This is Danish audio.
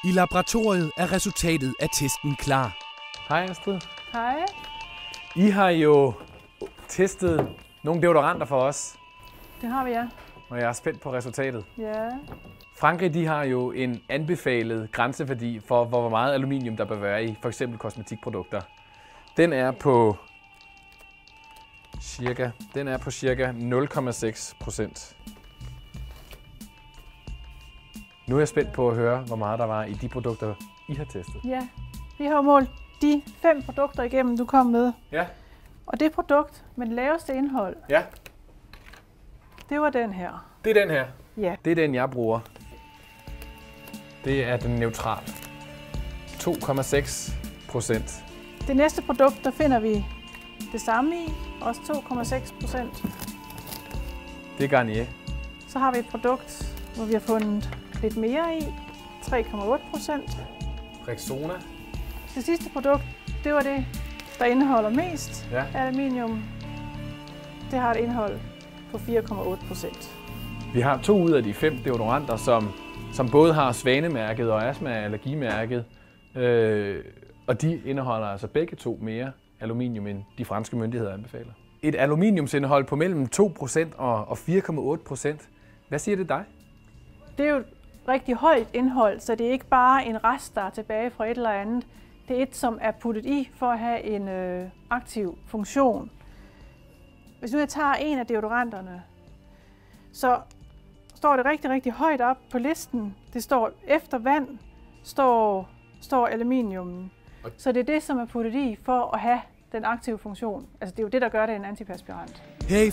I laboratoriet er resultatet af testen klar. Hej Astrid. Hej. I har jo testet nogle deodoranter for os, Det har vi, ja. og jeg er spændt på resultatet. Ja. Frankrig de har jo en anbefalet grænseværdi for, hvor meget aluminium der bør være i f.eks. kosmetikprodukter. Den er på cirka 0,6%. Nu er jeg spændt på at høre, hvor meget der var i de produkter, I har testet. Ja. Vi har jo målt de 5 produkter igennem, du kom med. Ja. Og det produkt med det laveste indhold, Ja, det var den her. det er den her. Ja. Det er den, jeg bruger. Det er den neutrale. 2,6%. Det næste produkt, der finder vi det samme i, også 2,6%. Det er Garnier. Så har vi et produkt, hvor vi har fundet lidt mere i, 3,8%. Rexona. Det sidste produkt, det var det, der indeholder mest Ja. aluminium. Det har et indhold på 4,8%. Vi har 2 ud af de 5 deodoranter, som både har svanemærket og astma-allergimærket. Og de indeholder altså begge to mere aluminium, end de franske myndigheder anbefaler. Et aluminiumsindhold på mellem 2% og 4,8%. Hvad siger det dig? Det er jo et rigtig højt indhold, så det er ikke bare en rest, der er tilbage fra et eller andet. Det er et, som er puttet i for at have en aktiv funktion. Hvis nu jeg tager en af deodoranterne, så står det rigtig, rigtig højt op på listen. Det står efter vand, står aluminium. Så det er det, som er puttet i for at have den aktive funktion. Altså det er jo det, der gør det en antiperspirant. Her i